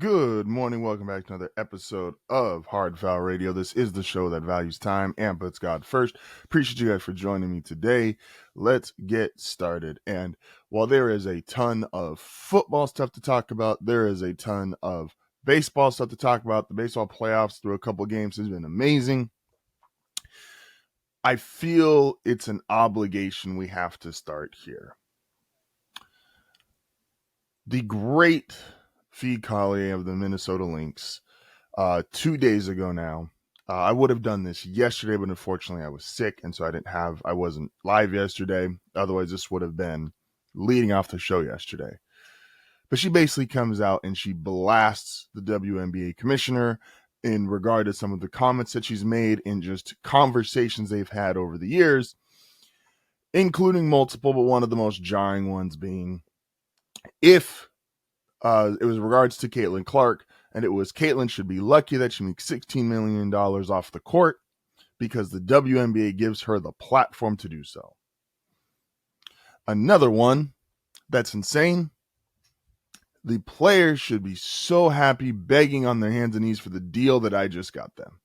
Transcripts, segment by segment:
Good morning. Welcome back to another episode of HardFoul Radio. This is the show that values time and puts God first. Appreciate you guys for joining me today. Let's get started. And while there is a ton of football stuff to talk about, there is a ton of baseball stuff to talk about. The baseball playoffs through a couple games has been amazing. I feel it's an obligation we have to start here. The great Feed Collier of the Minnesota Lynx 2 days ago now. I would have done this yesterday, but unfortunately I was sick, and so I wasn't live yesterday. Otherwise, this would have been leading off the show yesterday. But she basically comes out and she blasts the WNBA commissioner in regard to some of the comments that she's made in just conversations they've had over the years, including multiple, but one of the most jarring ones being if it was regards to Caitlin Clark, and it was Caitlin should be lucky that she makes $16 million off the court because the WNBA gives her the platform to do so. Another one that's insane. The players should be so happy, begging on their hands and knees for the deal that I just got them.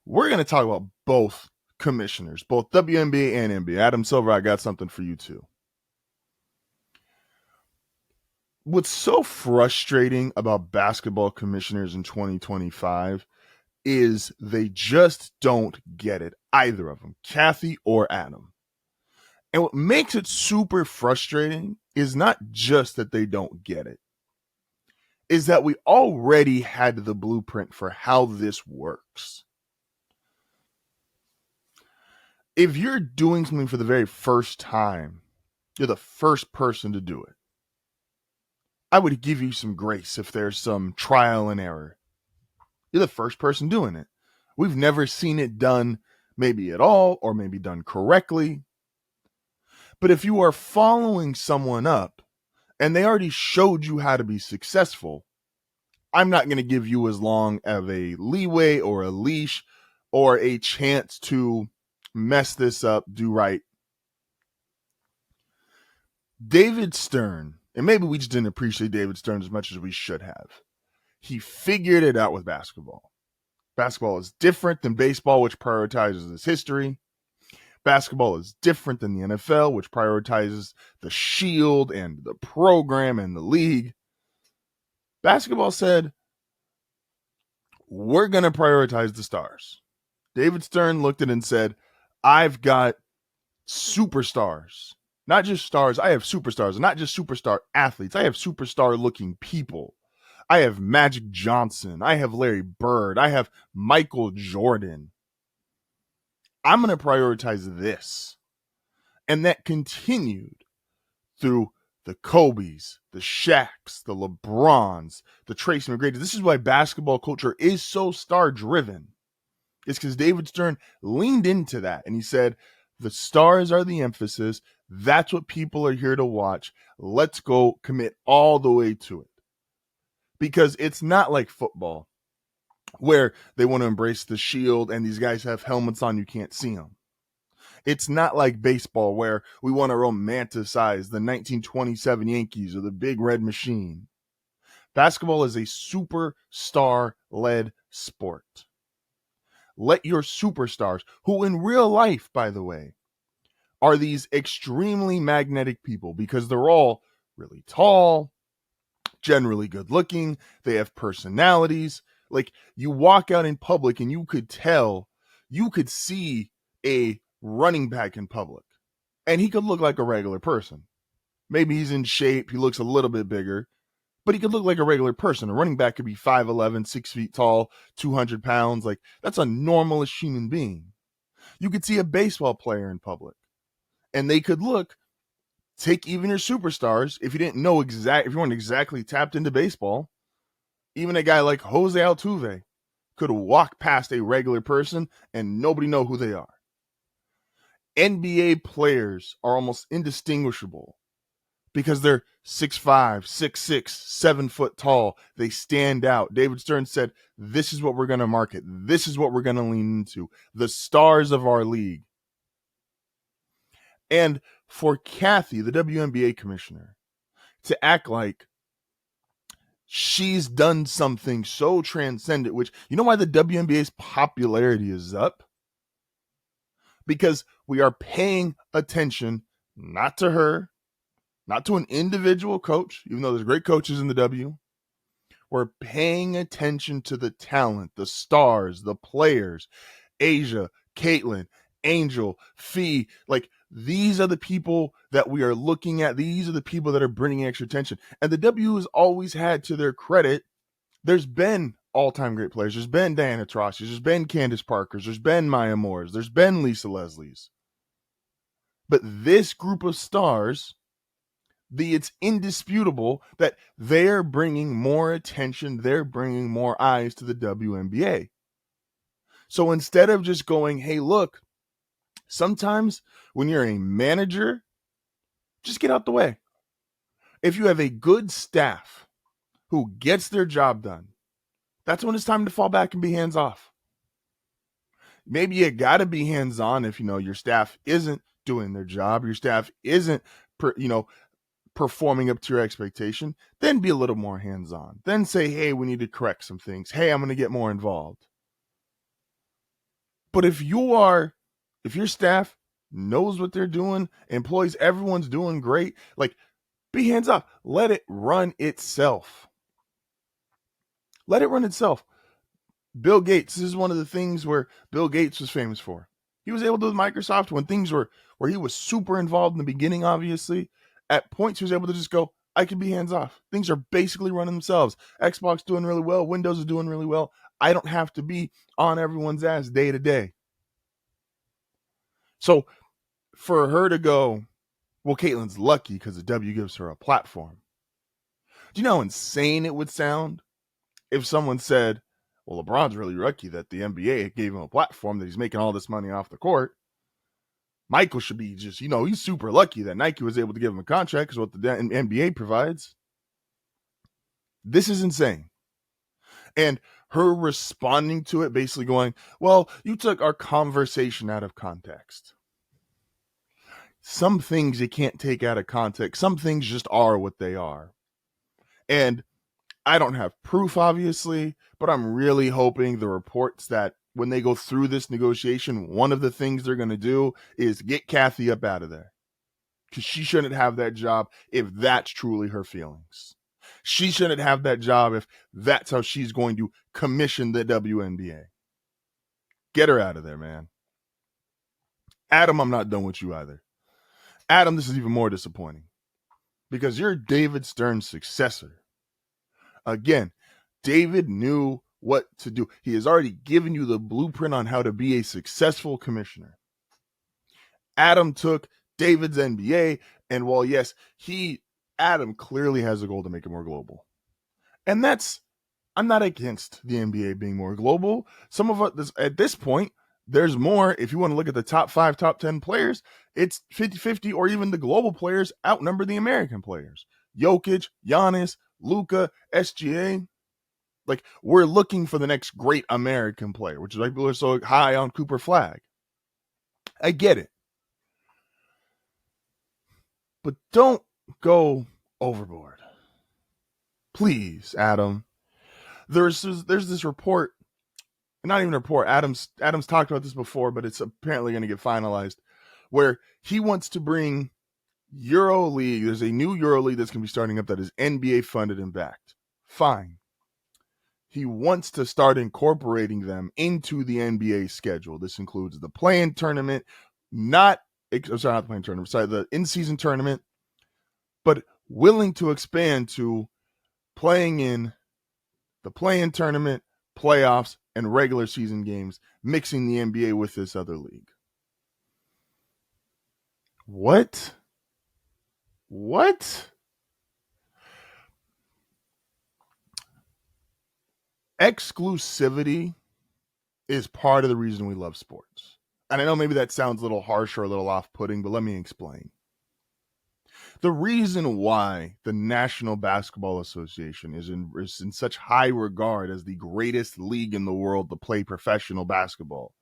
We're going to talk about both commissioners, both WNBA and NBA. Adam Silver, I got something for you too. What's so frustrating about basketball commissioners in 2025 is they just don't get it, either of them, Kathy or Adam. And what makes it super frustrating is not just that they don't get it, is that we already had the blueprint for how this works. If you're doing something for the very first time, you're the first person to do it. I would give you some grace if there's some trial and error. You're the first person doing it. We've never seen it done maybe at all or maybe done correctly. But if you are following someone up and they already showed you how to be successful, I'm not going to give you as long of a leeway or a leash or a chance to mess this up, do right. David Stern, and maybe we just didn't appreciate David Stern as much as we should have. He figured it out with basketball. Basketball is different than baseball, which prioritizes its history. Basketball is different than the NFL, which prioritizes the shield and the program and the league. Basketball said, we're going to prioritize the stars. David Stern looked at it and said, I've got superstars. Not just stars, I have superstars, not just superstar athletes. I have superstar looking people. I have Magic Johnson. I have Larry Bird. I have Michael Jordan. I'm going to prioritize this. And that continued through the Kobes, the Shaqs, the LeBrons, the Tracy McGrady. This is why basketball culture is so star driven. It's because David Stern leaned into that and he said, the stars are the emphasis. That's what people are here to watch. Let's go commit all the way to it. Because it's not like football where they want to embrace the shield and these guys have helmets on, you can't see them. It's not like baseball where we want to romanticize the 1927 Yankees or the Big Red Machine. Basketball is a superstar-led sport. Let your superstars, who in real life, by the way, are these extremely magnetic people because they're all really tall, generally good looking, they have personalities. Like, you walk out in public and you could see a running back in public and he could look like a regular person. Maybe he's in shape, he looks a little bit bigger, but he could look like a regular person. A running back could be 5'11", 6 feet tall, 200 pounds. Like, that's a normalish human being. You could see a baseball player in public and they could take even your superstars. If you if you weren't exactly tapped into baseball, even a guy like Jose Altuve could walk past a regular person and nobody know who they are. NBA players are almost indistinguishable because they're 6'5", 6'6", 7 foot tall. They stand out. David Stern said, this is what we're going to market. This is what we're going to lean into. The stars of our league. And for Kathy, the WNBA commissioner, to act like She's done something so transcendent, which, you know why the WNBA's popularity is up? Because we are paying attention not to her, not to an individual coach, even though there's great coaches in the W. We're paying attention to the talent, the stars, the players, Asia, Caitlin, Angel, Fee. Like, these are the people that we are looking at. These are the people that are bringing extra attention. And the W has always had, to their credit, there's been all-time great players. There's been Diana Taurasi's. There's been Candace Parker's. There's been Maya Moore's. There's been Lisa Leslie's. But this group of stars, it's indisputable that they're bringing more attention. They're bringing more eyes to the WNBA. So instead of just going, hey, look, sometimes when you're a manager, just get out the way. If you have a good staff who gets their job done, that's when it's time to fall back and be hands off. Maybe you got to be hands on if, your staff isn't doing their job, your staff isn't, performing up to your expectation. Then be a little more hands on. Then say, hey, we need to correct some things. Hey, I'm going to get more involved. But if your staff knows what they're doing, employees, everyone's doing great, like, be hands off. Let it run itself. Let it run itself. Bill Gates, this is one of the things where Bill Gates was famous for. He was able to do with Microsoft when things were where he was super involved in the beginning, obviously. At points, he was able to just go, I can be hands off. Things are basically running themselves. Xbox doing really well. Windows is doing really well. I don't have to be on everyone's ass day to day. So for her to go, well, Caitlin's lucky because the W gives her a platform. Do you know how insane it would sound if someone said, well, LeBron's really lucky that the NBA gave him a platform, that he's making all this money off the court. Michael should be just, he's super lucky that Nike was able to give him a contract because what the NBA provides. This is insane. And her responding to it, basically going, well, you took our conversation out of context. Some things you can't take out of context. Some things just are what they are. And I don't have proof, obviously, but I'm really hoping the reports that when they go through this negotiation, one of the things they're going to do is get Kathy up out of there. Because she shouldn't have that job if that's truly her feelings. She shouldn't have that job if that's how she's going to commission the WNBA. Get her out of there, man. Adam, I'm not done with you either. Adam, this is even more disappointing. Because you're David Stern's successor. Again, David knew what to do. He has already given you the blueprint on how to be a successful commissioner. Adam took David's NBA, and while yes, Adam clearly has a goal to make it more global. And I'm not against the NBA being more global. Some of us, at this point, there's more. If you want to look at the top 5, top 10 players, it's 50-50, or even the global players outnumber the American players. Jokic, Giannis, Luka, SGA. Like, we're looking for the next great American player, which is why people are so high on Cooper Flag. I get it. But don't go overboard. Please, Adam. There's this report, not even a report, Adam's talked about this before, but it's apparently going to get finalized, where he wants to bring EuroLeague. There's a new EuroLeague that's going to be starting up that is NBA funded and backed. Fine. He wants to start incorporating them into the NBA schedule. This includes the play-in tournament, not the play-in tournament, the in-season tournament, but willing to expand to playing in the play-in tournament, playoffs, and regular season games, mixing the NBA with this other league. What? Exclusivity is part of the reason we love sports. And I know maybe that sounds a little harsh or a little off-putting, but let me explain. The reason why the National Basketball Association is in such high regard as the greatest league in the world to play professional basketball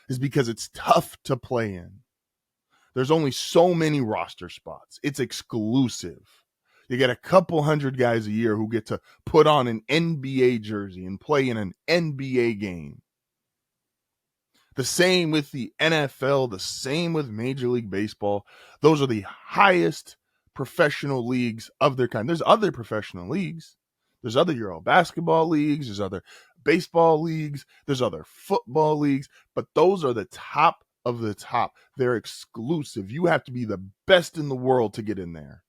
is because it's tough to play in. There's only so many roster spots. It's exclusive. You get a couple hundred guys a year who get to put on an NBA jersey and play in an NBA game. The same with the NFL, the same with Major League Baseball. Those are the highest professional leagues of their kind. There's other professional leagues. There's other Euro basketball leagues. There's other baseball leagues. There's other football leagues. But those are the top of the top. They're exclusive. You have to be the best in the world to get in there.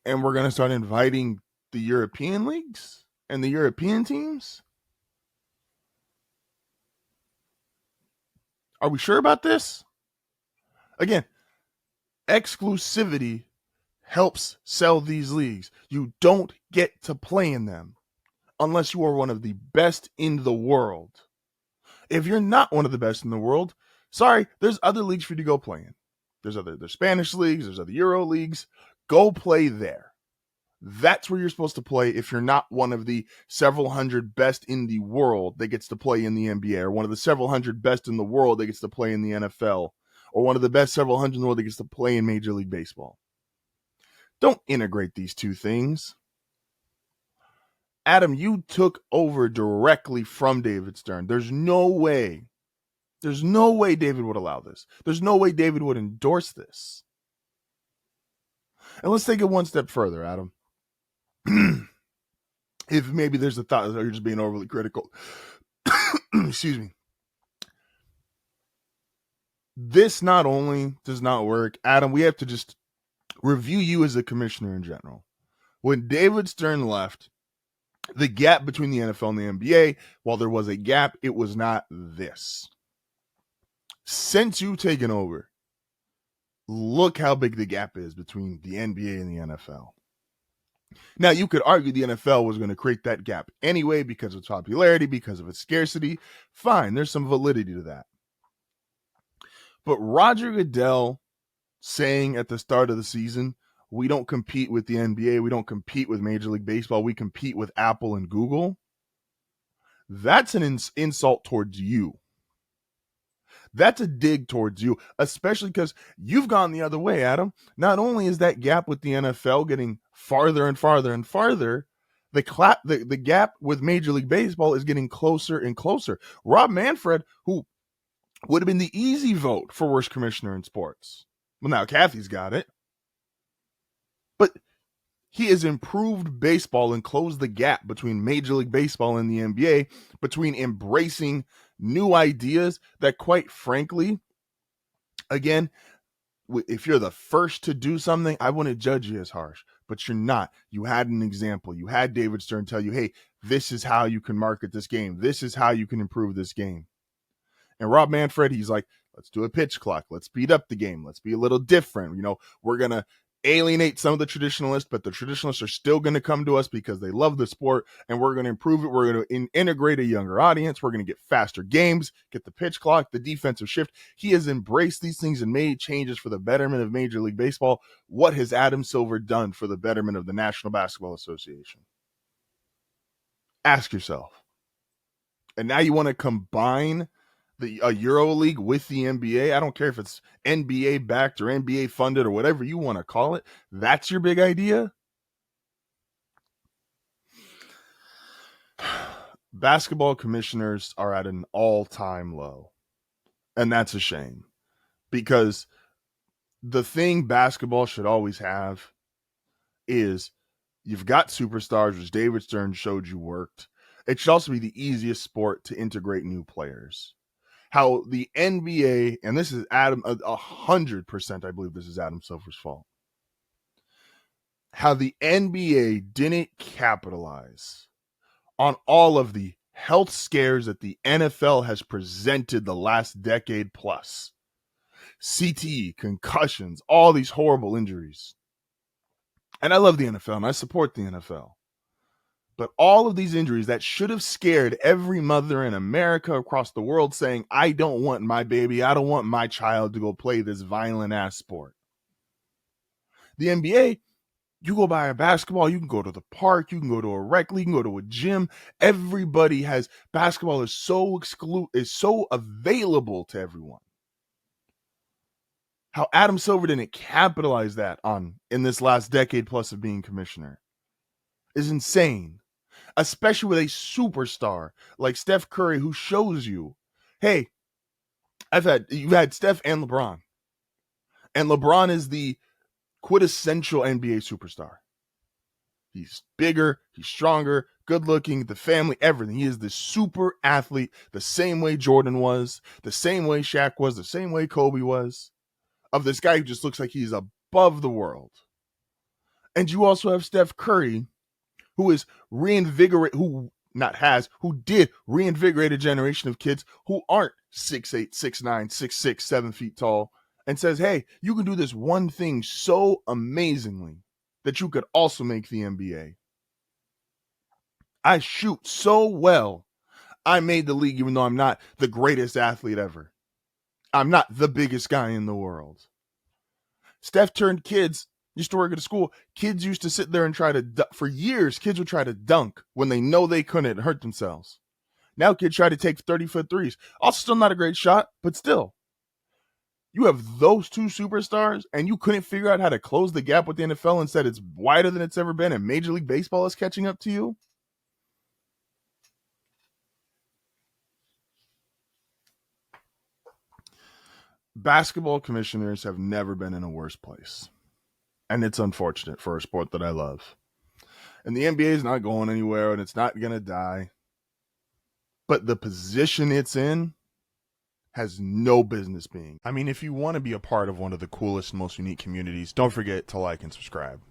And we're going to start inviting the European leagues and the European teams. Are we sure about this? Again, exclusivity helps sell these leagues. You don't get to play in them unless you are one of the best in the world. If you're not one of the best in the world, sorry, there's other leagues for you to go play in. There's Spanish leagues, there's other Euro leagues. Go play there. That's where you're supposed to play if you're not one of the several hundred best in the world that gets to play in the NBA, or one of the several hundred best in the world that gets to play in the NFL, or one of the best several hundred in the world that gets to play in Major League Baseball. Don't integrate these two things. Adam, you took over directly from David Stern. There's no way David would allow this. There's no way David would endorse this. And let's take it one step further, Adam. If maybe there's a thought that you're just being overly critical. Excuse me. This not only does not work, Adam, we have to just review you as a commissioner in general. When David Stern left, the gap between the NFL and the NBA, while there was a gap, it was not this. Since you've taken over, look how big the gap is between the NBA and the NFL. Now, you could argue the NFL was going to create that gap anyway because of its popularity, because of its scarcity. Fine, there's some validity to that. But Roger Goodell saying at the start of the season, we don't compete with the NBA, we don't compete with Major League Baseball, we compete with Apple and Google, that's an insult towards you. That's a dig towards you, especially because you've gone the other way, Adam. Not only is that gap with the NFL getting farther and farther and farther, the gap with Major League Baseball is getting closer and closer. Rob Manfred, who would have been the easy vote for worst commissioner in sports. Well, now Kathy's got it. But he has improved baseball and closed the gap between Major League Baseball and the NBA, between embracing new ideas that, quite frankly, again, if you're the first to do something, I wouldn't judge you as harsh, but you're not. You had an example. You had David Stern tell you, hey, this is how you can market this game. This is how you can improve this game. And Rob Manfred, he's like, let's do a pitch clock. Let's speed up the game. Let's be a little different. You know, we're going to alienate some of the traditionalists, but the traditionalists are still going to come to us because they love the sport, and we're going to improve it. We're going to integrate a younger audience. We're going to get faster games, get the pitch clock, the defensive shift. He has embraced these things and made changes for the betterment of Major League Baseball. What has Adam Silver done for the betterment of the National Basketball Association? Ask yourself. And now you want to combine a Euro League with the NBA. I don't care if it's NBA backed or NBA funded or whatever you want to call it. That's your big idea. Basketball commissioners are at an all-time low. And that's a shame. Because the thing basketball should always have is you've got superstars, which David Stern showed you worked. It should also be the easiest sport to integrate new players. How the NBA, and this is Adam, 100%, I believe this is Adam Silver's fault. How the NBA didn't capitalize on all of the health scares that the NFL has presented the last decade plus. CTE, concussions, all these horrible injuries. And I love the NFL and I support the NFL. But all of these injuries that should have scared every mother in America across the world saying, I don't want my baby, I don't want my child to go play this violent ass sport. The NBA, you go buy a basketball, you can go to the park, you can go to a rec league, you can go to a gym. Everybody has, basketball is so available to everyone. How Adam Silver didn't capitalize that on in this last decade plus of being commissioner is insane, especially with a superstar like Steph Curry, who shows you, hey, you've had Steph and LeBron is the quintessential NBA superstar. He's bigger, he's stronger, good looking, the family, everything. He is the super athlete, the same way Jordan was, the same way Shaq was, the same way Kobe was, of this guy who just looks like he's above the world. And you also have Steph Curry, who is who did reinvigorate a generation of kids who aren't 6'8", 6'9", 6'6", 7 feet tall, and says, hey, you can do this one thing so amazingly that you could also make the NBA. I shoot so well, I made the league even though I'm not the greatest athlete ever. I'm not the biggest guy in the world. Steph turned kids, used to work at a school, kids used to sit there and for years, kids would try to dunk when they know they couldn't hurt themselves. Now kids try to take 30-foot threes. Also still not a great shot, but still. You have those two superstars, and you couldn't figure out how to close the gap with the NFL and said it's wider than it's ever been, and Major League Baseball is catching up to you? Basketball commissioners have never been in a worse place. And it's unfortunate for a sport that I love. And the NBA is not going anywhere, and it's not going to die. But the position it's in has no business being. I mean, if you want to be a part of one of the coolest, most unique communities, don't forget to like and subscribe.